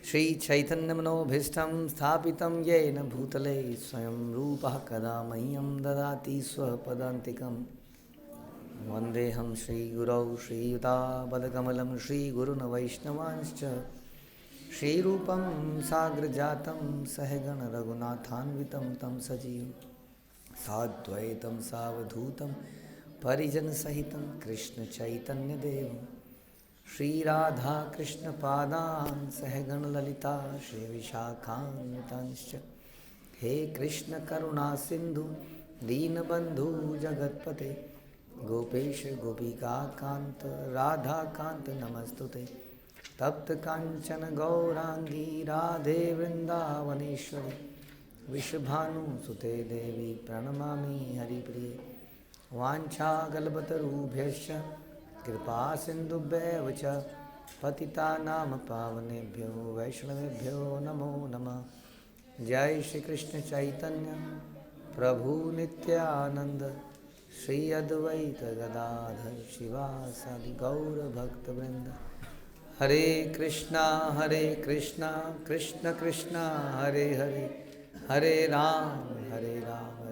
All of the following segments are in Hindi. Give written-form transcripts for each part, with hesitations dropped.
श्रीचैतन्यमनोभीष्टं स्थापितं येन भूतले स्वयं रूपः कदा मह्यं ददाति स्वपदान्तिकं वन्देऽहं श्रीगुरौ श्रीयुतापदकमलं श्रीगुरुन् वैष्णवांश्च श्रीरूपं साग्रजातं सहगणरघुनाथान्वितं तं सजीवं साद्वैतं सावधूतं परिजनसहितं कृष्णचैतन्यदेवं श्रीराधाकृष्णपादान् सहगणललिता श्रीविशाखान्वितांश्च हे कृष्णकरुणासिन्धु दीनबन्धु जगत्पते गोपेश गोपिकान्त राधाकान्त नमस्तुते तप्त कांचन गौरांगी राधे वृंदावनेश्वरी विश्वभानुसुते देवी प्रणमामि हरिप्रिये वाञ्छाकल्पतरुभ्यश्च कृपा सिन्धुभ्येव च पतितानां पावनेभ्यो वैष्णवेभ्यो नमो नमः। जय श्री कृष्ण चैतन्य प्रभु नित्यानंद श्री अद्वैत गदाधर शिवासादि गौर भक्तवृंद। हरे कृष्णा कृष्ण कृष्ण हरे हरे, हरे राम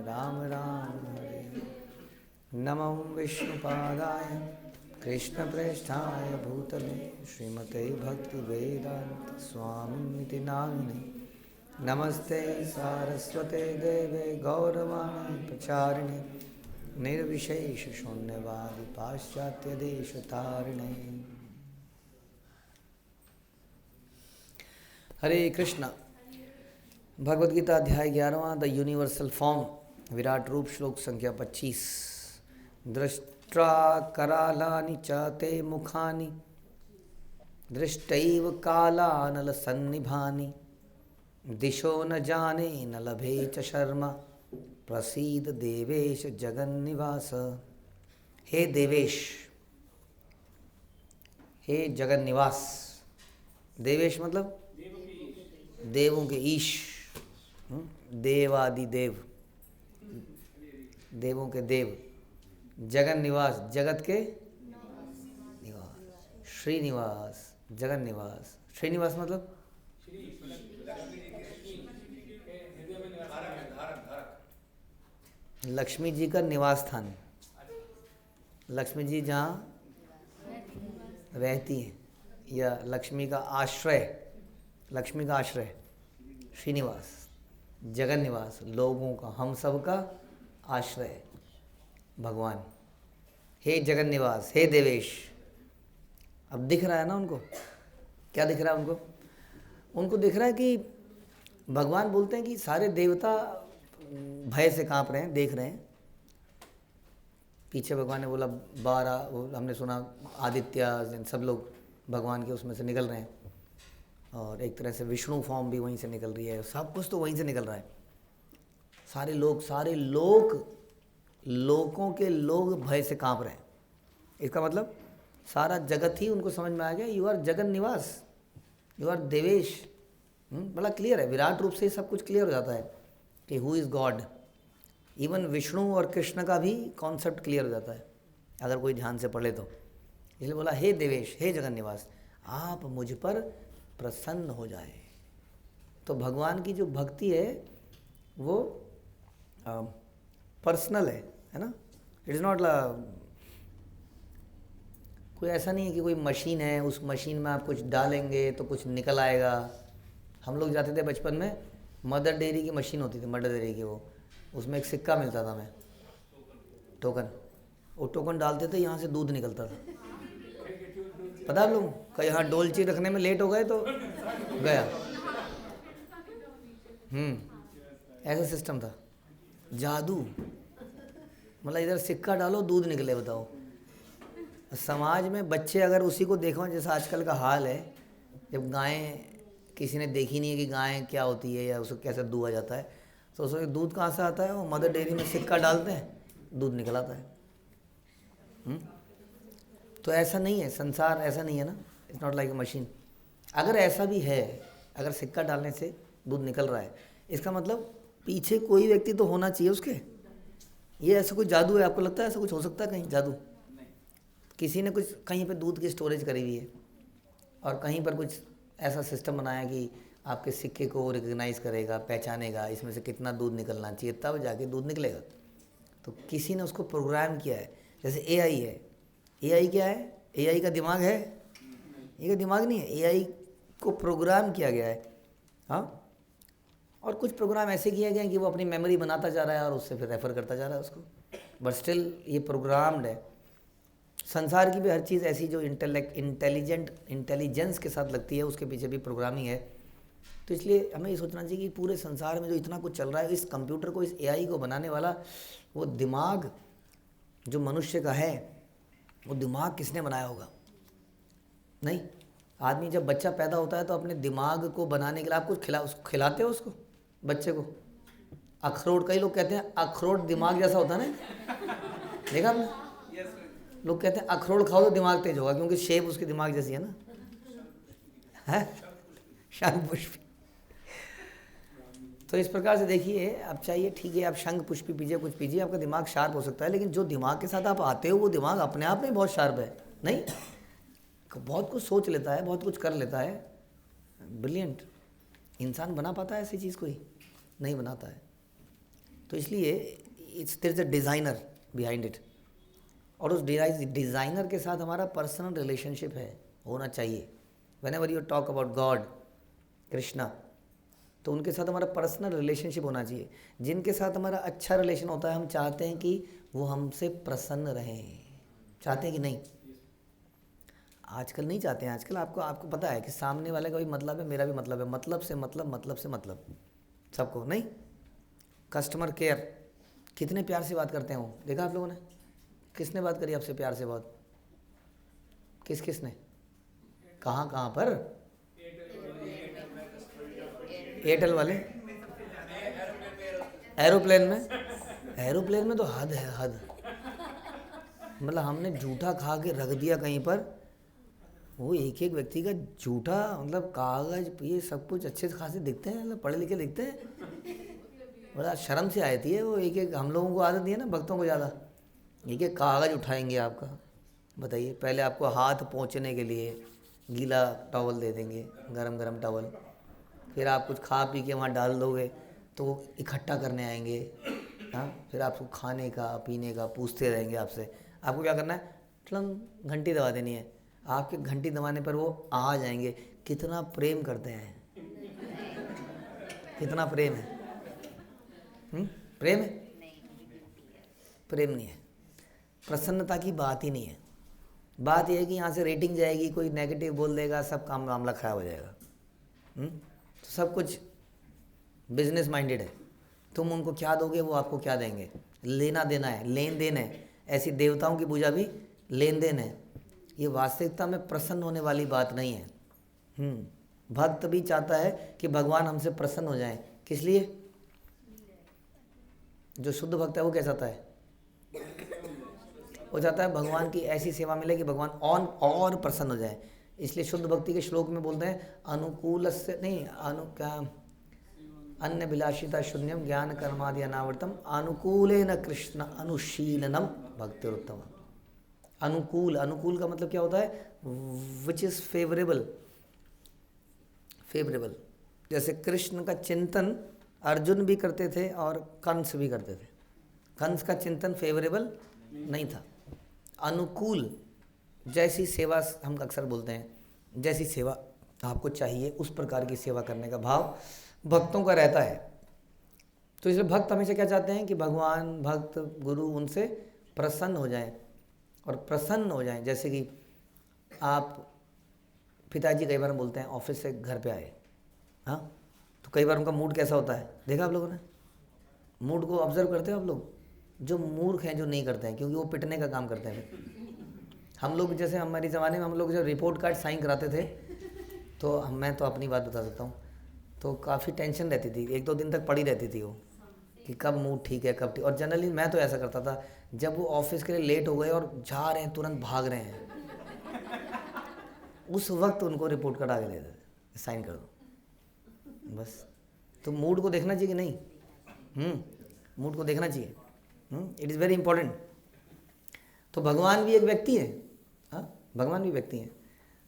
राम राम हरे हरे। नमो विष्णुपादाय कृष्णप्रेष्ठाय भूतले श्रीमते भक्तिवेदांत स्वामिनिति नामिने नमस्ते सारस्वते देवे गौरवाणी प्रचारिणे निर्विशेष शून्यवादी पाश्चात्य देशतारिणे। हरे कृष्णा। भगवद गीता अध्याय 11वां द यूनिवर्सल फॉर्म विराट रूप श्लोक संख्या 25। दृष्ट्वा करालानि च ते मुखानि दृष्टैव कालानलसन्निभानि दिशो न जाने न लभे च शर्मा प्रसीद देवेश जगन्निवास। हे देवेश, हे जगन्निवास। देवेश मतलब देवों के ईश, देवादि देव, देवों के देव। जगन निवास, जगत के निवास। श्रीनिवास, जगन निवास। श्रीनिवास मतलब लक्ष्मी जी का निवास स्थान। लक्ष्मी जी जहाँ रहती हैं या लक्ष्मी का आश्रय, लक्ष्मी का आश्रय श्रीनिवास, जगन निवास, लोगों का, हम सब का आश्रय भगवान। हे जगन निवास, हे देवेश। अब दिख रहा है ना उनको, क्या दिख रहा है उनको? उनको दिख रहा है कि भगवान बोलते हैं कि सारे देवता भय से कांप रहे हैं, देख रहे हैं। पीछे भगवान ने बोला 12, हमने सुना आदित्य, सब लोग भगवान के उसमें से निकल रहे हैं और एक तरह से विष्णु फॉर्म भी वहीं से निकल रही है। सब कुछ तो वहीं से निकल रहा है। सारे लोग लोगों के लोग भय से कांप रहे हैं। इसका मतलब सारा जगत ही उनको समझ में आ गया, यू आर जगन निवास, यू आर देवेश। बड़ा क्लियर है, विराट रूप से सब कुछ क्लियर हो जाता है कि who is God. Even Vishnu और कृष्ण का भी कॉन्सेप्ट क्लियर हो जाता है अगर कोई ध्यान से पढ़े तो। इसलिए बोला हे देवेश, हे जगन निवास, आप मुझ पर प्रसन्न हो जाए। तो भगवान की जो भक्ति है वो पर्सनल है ना। इट इज़ नॉट कोई ऐसा नहीं है कि कोई मशीन है, उस मशीन में आप कुछ डालेंगे तो कुछ निकल आएगा। हम लोग जाते थे बचपन में, मदर डेयरी की मशीन होती थी, मदर डेयरी की, वो उसमें एक सिक्का मिलता था, में टोकन, वो टोकन डालते थे, यहाँ से दूध निकलता था। पता आप लोग का यहाँ डोलची रखने में लेट हो गए तो गया। ऐसा सिस्टम था। जादू, मतलब इधर सिक्का डालो दूध निकले। बताओ, समाज में बच्चे अगर उसी को देखो, जैसा आजकल का हाल है, जब गायें किसी ने देखी नहीं है कि गायें क्या होती है या उसको कैसे दुआ जाता है, तो उसमें दूध कहाँ से आता है? वो मदर डेयरी में सिक्का डालते हैं, दूध निकल आता है। तो ऐसा नहीं है, संसार ऐसा नहीं है ना। It's not like a machine. अगर ऐसा भी है, अगर सिक्का डालने से दूध निकल रहा है, इसका मतलब पीछे कोई व्यक्ति तो होना चाहिए उसके। ये ऐसा कोई जादू है? आपको लगता है ऐसा कुछ हो सकता है कहीं जादू? किसी ने कुछ कहीं पे दूध की स्टोरेज करी हुई है और कहीं पर कुछ ऐसा सिस्टम बनाया कि आपके सिक्के को रिकग्नाइज करेगा, पहचानेगा, इसमें से कितना दूध निकलना चाहिए, तब जाके दूध निकलेगा। तो किसी ने उसको प्रोग्राम किया है। जैसे एआई है, एआई क्या है? एआई का दिमाग है? ये का दिमाग नहीं है, एआई को प्रोग्राम किया गया है। हाँ, और कुछ प्रोग्राम ऐसे किए गए हैं कि वो अपनी मेमोरी बनाता जा रहा है और उससे फिर रेफ़र करता जा रहा है उसको, बट स्टिल ये प्रोग्राम्ड है। संसार की भी हर चीज़ ऐसी जो इंटेलिजेंस के साथ लगती है, उसके पीछे भी प्रोग्रामिंग है। तो इसलिए हमें ये सोचना चाहिए कि पूरे संसार में जो इतना कुछ चल रहा है, इस कंप्यूटर को, इस एआई को बनाने वाला वो दिमाग जो मनुष्य का है, वो दिमाग किसने बनाया होगा? नहीं। आदमी जब बच्चा पैदा होता है तो अपने दिमाग को बनाने के लिए आप कुछ खिलाते हो उसको, बच्चे को। अखरोट, कई लोग कहते हैं अखरोट दिमाग जैसा होता है ना, देखा आपने? लोग कहते हैं अखरोट खाओ तो दिमाग तेज होगा, क्योंकि शेप उसके दिमाग जैसी है ना, है शंख पुष्पी। तो इस प्रकार से देखिए, आप चाहिए ठीक है आप शंख पुष्पी पीजिए, कुछ पीजिए, आपका दिमाग शार्प हो सकता है, लेकिन जो दिमाग के साथ आप आते हो वो दिमाग अपने आप में बहुत शार्प है। नहीं, बहुत कुछ सोच लेता है, बहुत कुछ कर लेता है, ब्रिलियंट। इंसान बना पाता है ऐसी चीज़? कोई नहीं बनाता है। तो इसलिए there is a designer behind it, और उस डिज़ाइनर के साथ हमारा पर्सनल रिलेशनशिप है, होना चाहिए। Whenever you talk about God, Krishna, तो उनके साथ हमारा पर्सनल रिलेशनशिप होना चाहिए। जिनके साथ हमारा अच्छा रिलेशन होता है, हम चाहते हैं कि वो हमसे प्रसन्न रहें। चाहते हैं कि नहीं? आजकल नहीं चाहते हैं। आजकल आपको पता है कि सामने वाले का भी मतलब है, मेरा भी मतलब है, मतलब से मतलब सबको। नहीं, कस्टमर केयर कितने प्यार से बात करते हैं वो, देखा आप लोगों ने? किसने बात करी आपसे प्यार से बहुत? किसने? कहाँ पर? एयरटेल वाले, एरोप्लेन में तो हद है, हद। मतलब हमने जूठा खा के रख दिया कहीं पर, वो एक एक व्यक्ति का जूठा, मतलब कागज, ये सब कुछ अच्छे से खासे दिखते हैं, मतलब पढ़े लिखे दिखते हैं। बड़ा शर्म से आती है वो, एक एक, हम लोगों को आदत नहीं है ना, भक्तों को ज़्यादा, एक एक कागज उठाएंगे आपका। बताइए, पहले आपको हाथ पोंछने के लिए गीला टॉवल दे देंगे, गरम गरम टॉवल, फिर आप कुछ खा पी के वहाँ डाल दोगे तो वो इकट्ठा करने आएंगे। हाँ, फिर आपको खाने का पीने का पूछते रहेंगे आपसे। आपको क्या करना है? टलंग घंटी दबा देनी है। आपके घंटी दबाने पर वो आ जाएंगे। कितना प्रेम करते हैं, कितना प्रेम है। प्रेम है? प्रेम नहीं है। प्रसन्नता की बात ही नहीं है। बात यह है कि यहाँ से रेटिंग जाएगी, कोई नेगेटिव बोल देगा, सब काम मामला खराब हो जाएगा। तो सब कुछ बिजनेस माइंडेड है। तुम उनको क्या दोगे, वो आपको क्या देंगे। लेना देना है, लेन देन है। ऐसी देवताओं की पूजा भी लेन देन है। ये वास्तविकता में प्रसन्न होने वाली बात नहीं है। भक्त भी चाहता है कि भगवान हमसे प्रसन्न हो जाए। किस लिए? जो शुद्ध भक्त है वो क्या चाहता है? वो चाहता है भगवान की ऐसी सेवा मिले कि भगवान और प्रसन्न हो जाए। इसलिए शुद्ध भक्ति के श्लोक में बोलते हैं अनुकूल से नहीं, अन्य विलासिता शून्यम ज्ञान कर्मादि अनावर्तम अनुकूलेन कृष्ण अनुशीलनम भक्तिरुत्तम। अनुकूल का मतलब क्या होता है? Which is favourable. जैसे कृष्ण का चिंतन अर्जुन भी करते थे और कंस भी करते थे। कंस का चिंतन फेवरेबल नहीं था। अनुकूल, जैसी सेवा हम अक्सर बोलते हैं, जैसी सेवा आपको चाहिए उस प्रकार की सेवा करने का भाव भक्तों का रहता है। तो इसलिए भक्त हमेशा क्या चाहते हैं कि भगवान, भक्त, गुरु उनसे प्रसन्न हो जाएं और प्रसन्न हो जाएं। जैसे कि आप पिताजी कई बार बोलते हैं ऑफिस से घर पे आए, हाँ, तो कई बार उनका मूड कैसा होता है, देखा आप लोगों ने? मूड को ऑब्जर्व करते हो आप लोग? जो मूर्ख हैं, जो नहीं करते हैं, क्योंकि वो पिटने का काम करते हैं। हम लोग जैसे हमारे ज़माने में हम लोग जब रिपोर्ट कार्ड साइन कराते थे, तो मैं तो अपनी बात बता सकता हूँ, तो काफ़ी टेंशन रहती थी, 1-2 दिन तक पड़ी रहती थी वो, कि कब मूड ठीक है, कब ठीक। और जनरली मैं तो ऐसा करता था, जब वो ऑफिस के लिए लेट हो गए और जा रहे हैं, तुरंत भाग रहे हैं, उस वक्त उनको रिपोर्ट कार्ड आगे दे देते, साइन कर दो बस। तो मूड को देखना चाहिए कि नहीं? मूड को देखना चाहिए। It is very important. तो भगवान भी एक व्यक्ति है, हाँ, भगवान भी व्यक्ति हैं।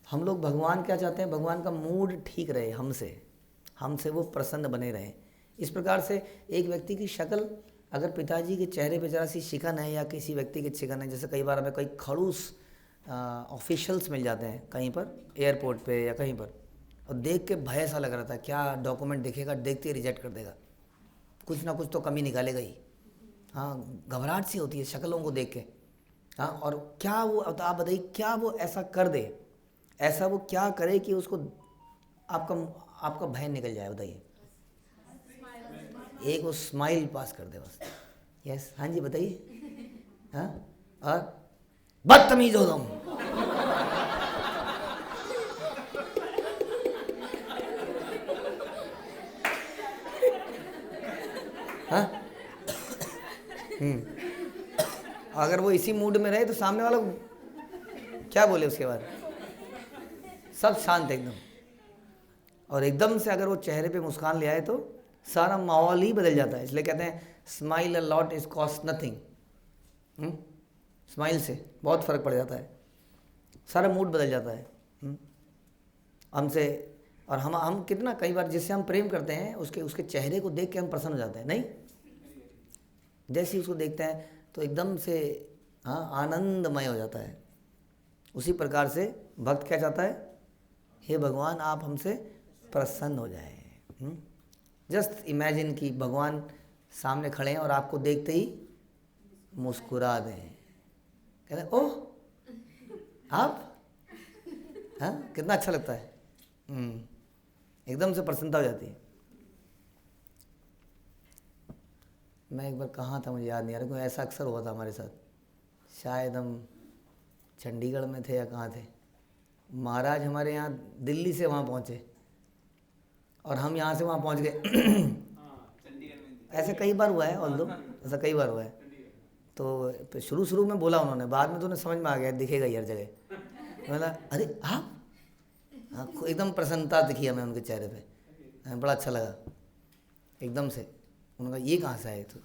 हम लोग भगवान क्या चाहते हैं, भगवान का मूड ठीक रहे हमसे वो प्रसन्न बने रहे। इस प्रकार से एक व्यक्ति की शक्ल, अगर पिताजी के चेहरे पे जरा सी शिकन है या किसी व्यक्ति की शिकन है, जैसे कई बार हमें कोई खड़ूस ऑफिशियल्स मिल जाते हैं कहीं पर एयरपोर्ट पे या कहीं पर, और देख के भय सा लग रहा था, क्या डॉक्यूमेंट दिखेगा, देखते ही रिजेक्ट कर देगा, कुछ ना कुछ तो कमी निकालेगा ही। हाँ, घबराहट सी होती है शक्लों को देख के। हाँ, और क्या वो, आप बताइए क्या वो ऐसा कर दे, ऐसा वो क्या करे कि उसको आपका भय निकल जाए, बताइए। एक वो स्माइल पास कर दे बस। यस, हाँ जी बताइए। हाँ, और बदतमीज हो तुम। हाँ, अगर वो इसी मूड में रहे तो सामने वाला क्या बोले उसके बाद, सब शांत एकदम। और एकदम से अगर वो चेहरे पे मुस्कान ले आए तो सारा माहौल ही बदल जाता है। इसलिए कहते हैं smile a lot is cost nothing. Smile से बहुत फर्क पड़ जाता है, सारा मूड बदल जाता है हमसे। और हम कितना कई बार जिससे हम प्रेम करते हैं उसके चेहरे को देख के हम प्रसन्न हो जाते हैं, नहीं? जैसे ही उसको देखते हैं तो एकदम से हाँ आनंदमय हो जाता है। उसी प्रकार से भक्त क्या चाहता है, हे भगवान आप हमसे प्रसन्न हो जाए। जस्ट इमेजिन कि भगवान सामने खड़े हैं और आपको देखते ही मुस्कुरा दें, कहते हैं ओह आप, हाँ कितना अच्छा लगता है। एकदम से प्रसन्नता हो जाती है। मैं एक बार कहाँ था मुझे याद नहीं आ रहा, ऐसा अक्सर हुआ था हमारे साथ, शायद हम चंडीगढ़ में थे या कहाँ थे। महाराज हमारे यहाँ दिल्ली से वहाँ पहुँचे और हम यहाँ से वहाँ पहुँच गए। ऐसे कई बार हुआ है, ऑल्दो ऐसा कई बार हुआ है। तो शुरू में बोला उन्होंने, बाद में तो उन्हें समझ में आ गया दिखेगा ही हर जगह। बोला अरे आप, हाँ एकदम प्रसन्नता दिखी हमें उनके चेहरे पे, बड़ा अच्छा लगा एकदम से। उन्होंने कहा ये कहाँ से आए, तो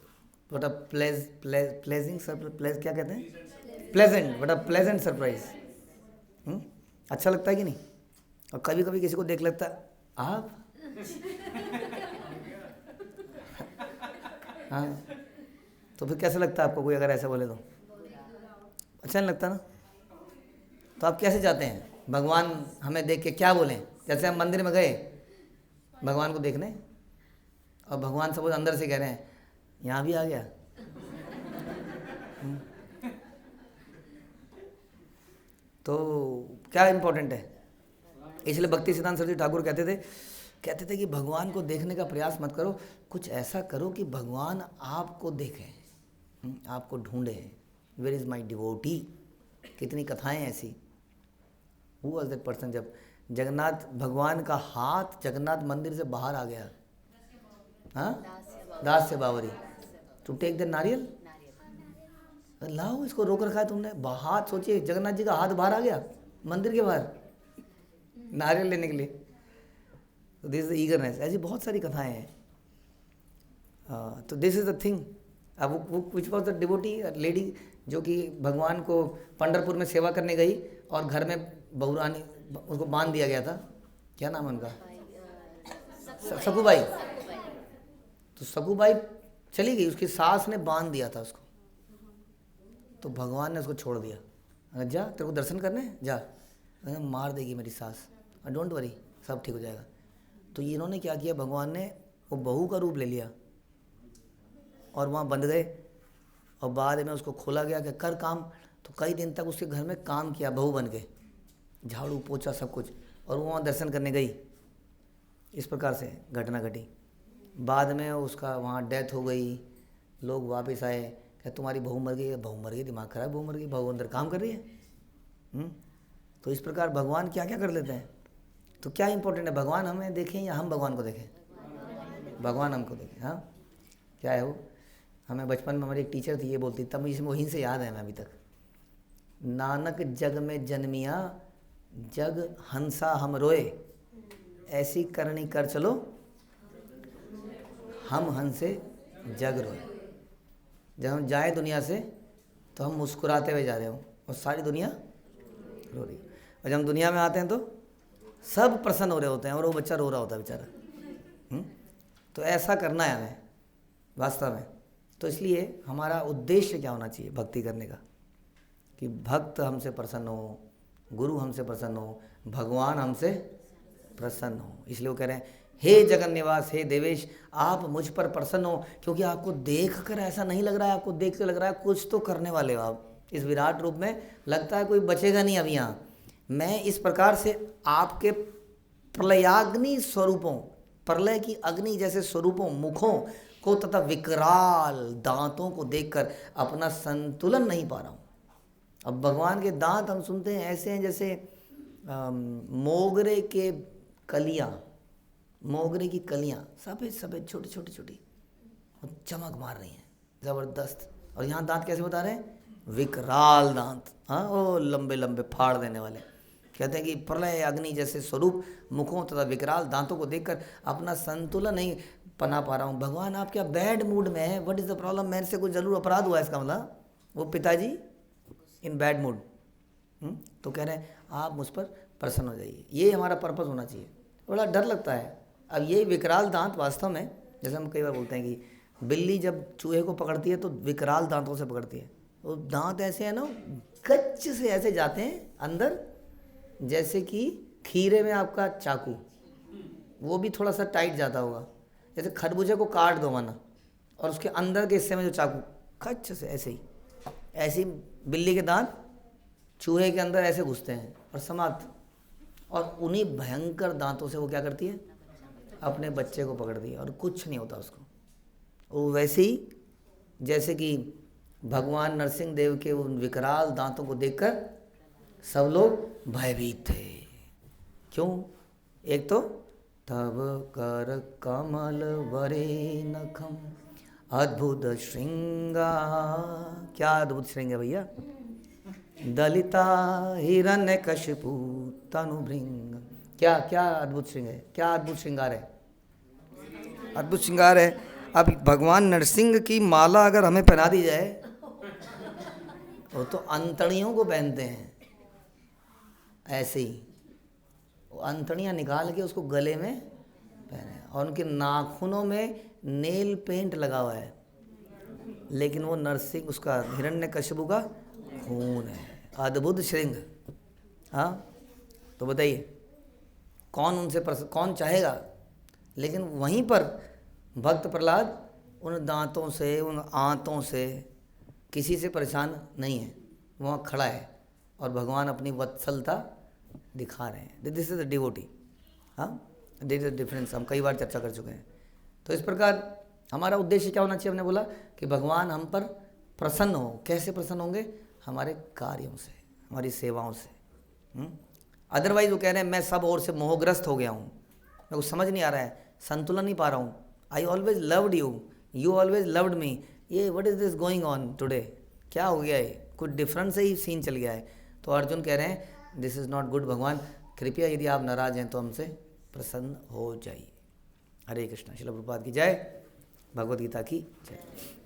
बट अ प्लेजिंग सरप्राइज, क्या कहते हैं, pleasant, but a pleasant surprise. अच्छा लगता है कि नहीं? और कभी कभी किसी को देख लगता है आप हाँ, तो फिर कैसा लगता है आपको कोई अगर ऐसा बोले तो? अच्छा नहीं लगता ना? तो आप कैसे चाहते हैं भगवान हमें देख के क्या बोलें? जैसे हम मंदिर में गए भगवान को देखने और भगवान सपोज अंदर से कह रहे हैं यहाँ भी आ गया। तो क्या इम्पोर्टेंट है? इसलिए भक्ति सिद्धांत सरस्वती ठाकुर कहते थे कि भगवान को देखने का प्रयास मत करो, कुछ ऐसा करो कि भगवान आपको देखें, आपको ढूंढे। Where is my devotee. कितनी कथाएं ऐसी। हु वाज दैट पर्सन, जब जगन्नाथ भगवान का हाथ जगन्नाथ मंदिर से बाहर आ गया, हाँ दास से बावरी टू टेक द नारियल, लाओ इसको रोक रखा है तुमने, हाथ, सोचिए जगन्नाथ जी का हाथ बाहर आ गया मंदिर के बाहर नारियल लेने के लिए। तो दिस इज द ईगरनेस। ऐसी बहुत सारी कथाएं हैं। तो दिस इज द थिंग। अब वो which was the devotee lady जो कि भगवान को पंढरपुर में सेवा करने गई और घर में बहुरानी उसको बांध दिया गया था, क्या नाम है उनका, सखूबाई। तो सखूबाई चली गई, उसकी सास ने बांध दिया था उसको, तो भगवान ने उसको छोड़ दिया, जा तेरे को दर्शन करने जा, मार देगी मेरी सास, डोंट वरी सब ठीक हो जाएगा। तो इन्होंने क्या किया, भगवान ने वो बहू का रूप ले लिया और वहाँ बंध गए और बाद में उसको खोला गया कि कर काम। तो कई दिन तक उसके घर में काम किया बहू बन के, झाड़ू पोछा सब कुछ, और वो वहाँ दर्शन करने गई। इस प्रकार से घटना घटी। बाद में उसका वहाँ डेथ हो गई, लोग वापस आए कि तुम्हारी बहू मर गई। बहू मर गई, दिमाग खराब, बहू मर गई, बहू अंदर काम कर रही है। तो इस प्रकार भगवान क्या क्या कर लेते हैं। तो क्या इंपॉर्टेंट है, भगवान हमें देखें या हम भगवान को देखें? भगवान हमको देखें। हाँ, क्या है वो, हमें बचपन में हमारी एक टीचर थी, ये बोलती, तब मुझे वहीं से याद है मैं अभी तक, नानक जग में जन्मिया जग हंसा हम रोए, ऐसी करनी कर चलो हम हंसे जग रोए। जब हम जाए दुनिया से तो हम मुस्कुराते हुए जा रहे हो और सारी दुनिया रो रही। और जब हम दुनिया में आते हैं तो सब प्रसन्न हो रहे होते हैं और वो बच्चा रो रहा होता है बेचारा। तो ऐसा करना है हमें वास्तव में। तो इसलिए हमारा उद्देश्य क्या होना चाहिए भक्ति करने का, कि भक्त हमसे प्रसन्न हो, गुरु हमसे प्रसन्न हो, भगवान हमसे प्रसन्न हो। इसलिए वो कह रहे हैं हे जगन निवास, हे देवेश, आप मुझ पर प्रसन्न हो, क्योंकि आपको देख कर ऐसा नहीं लग रहा है, आपको देख कर लग रहा है कुछ तो करने वाले हो आप इस विराट रूप में, लगता है कोई बचेगा नहीं अभी यहाँ। मैं इस प्रकार से आपके प्रलयाग्नि स्वरूपों, प्रलय की अग्नि जैसे स्वरूपों, मुखों को तथा विकराल दांतों को देखकर अपना संतुलन नहीं पा रहा हूँ। अब भगवान के दांत हम सुनते हैं ऐसे हैं जैसे मोगरे के कलियाँ, मोगरे की कलियाँ सफ़ेद सफ़ेद छोटी छोटी छोटी और चमक मार रही हैं ज़बरदस्त। और यहाँ दांत कैसे बता रहे हैं? विकराल दांत, हाँ, वो लंबे लंबे फाड़ देने वाले। कहते हैं कि प्रलय अग्नि जैसे स्वरूप मुखों तथा विकराल दांतों को देखकर अपना संतुलन नहीं बना पा रहा हूँ। भगवान आप क्या बैड मूड में है? What is the problem? मेरे से कुछ ज़रूर अपराध हुआ है इसका मतलब, वो पिताजी इन बैड मूड। तो कह रहे हैं आप मुझ पर प्रसन्न हो जाइए, ये हमारा पर्पस होना चाहिए। बड़ा डर लगता है। अब ये विकराल दांत वास्तव में, जैसे हम कई बार बोलते हैं कि बिल्ली जब चूहे को पकड़ती है तो विकराल दांतों से पकड़ती है। वो दांत ऐसे है ना, कच्च से ऐसे जाते हैं अंदर, जैसे कि खीरे में आपका चाकू, वो भी थोड़ा सा टाइट जाता होगा। जैसे खरबूजे को काट दो माना, और उसके अंदर के हिस्से में जो चाकू कच्च से ऐसे ही, ऐसी बिल्ली के दांत चूहे के अंदर ऐसे घुसते हैं और समाप्त। और उन्हीं भयंकर दांतों से वो क्या करती है? अपने बच्चे को पकड़ती है और कुछ नहीं होता उसको। वो वैसे ही जैसे कि भगवान नरसिंह देव के उन विकराल दांतों को देखकर सब लोग भयभीत थे। क्यों? एक तो तब कर कमल वरे नखम अद्भुत श्रृंगार, क्या अद्भुत श्रृंग है भैया, दलिता हिरण्यकशिपु तनुभृंग, क्या क्या अद्भुत श्रृंग है, क्या अद्भुत श्रृंगार है, अद्भुत श्रृंगार है। अब भगवान नरसिंह की माला अगर हमें पहना दी जाए, वो तो अंतड़ियों को पहनते हैं ऐसे ही, वो अंतड़ियाँ निकाल के उसको गले में पहने, और उनके नाखूनों में नेल पेंट लगा हुआ है, लेकिन वो नरसिंह, उसका हिरण्यकशिपु का खून है। अद्भुत श्रृंग। हाँ, तो बताइए कौन उनसे कौन चाहेगा? लेकिन वहीं पर भक्त प्रहलाद उन दांतों से, उन आंतों से किसी से परेशान नहीं है, वहाँ खड़ा है और भगवान अपनी वत्सलता दिखा रहे हैं। This is the devotee. हाँ, दिस इज द डिफरेंस, हम कई बार चर्चा कर चुके हैं। तो इस प्रकार हमारा उद्देश्य क्या होना चाहिए? हमने बोला कि भगवान हम पर प्रसन्न हो। कैसे प्रसन्न होंगे? हमारे कार्यों से, हमारी सेवाओं से। अदरवाइज वो कह रहे हैं मैं सब ओर से मोहग्रस्त हो गया हूँ, मेरे को समझ नहीं आ रहा है, संतुलन नहीं पा रहा हूँ। I always loved you, you always loved me, ये what is this going on today? क्या हो गया है? कुछ डिफरेंट से ही सीन चल गया है। तो अर्जुन कह रहे हैं दिस इज़ नॉट गुड। भगवान कृपया यदि आप नाराज़ हैं तो हमसे प्रसन्न हो जाइए। हरे कृष्ण। श्रील प्रभुपाद की जय, भगवद गीता की जय।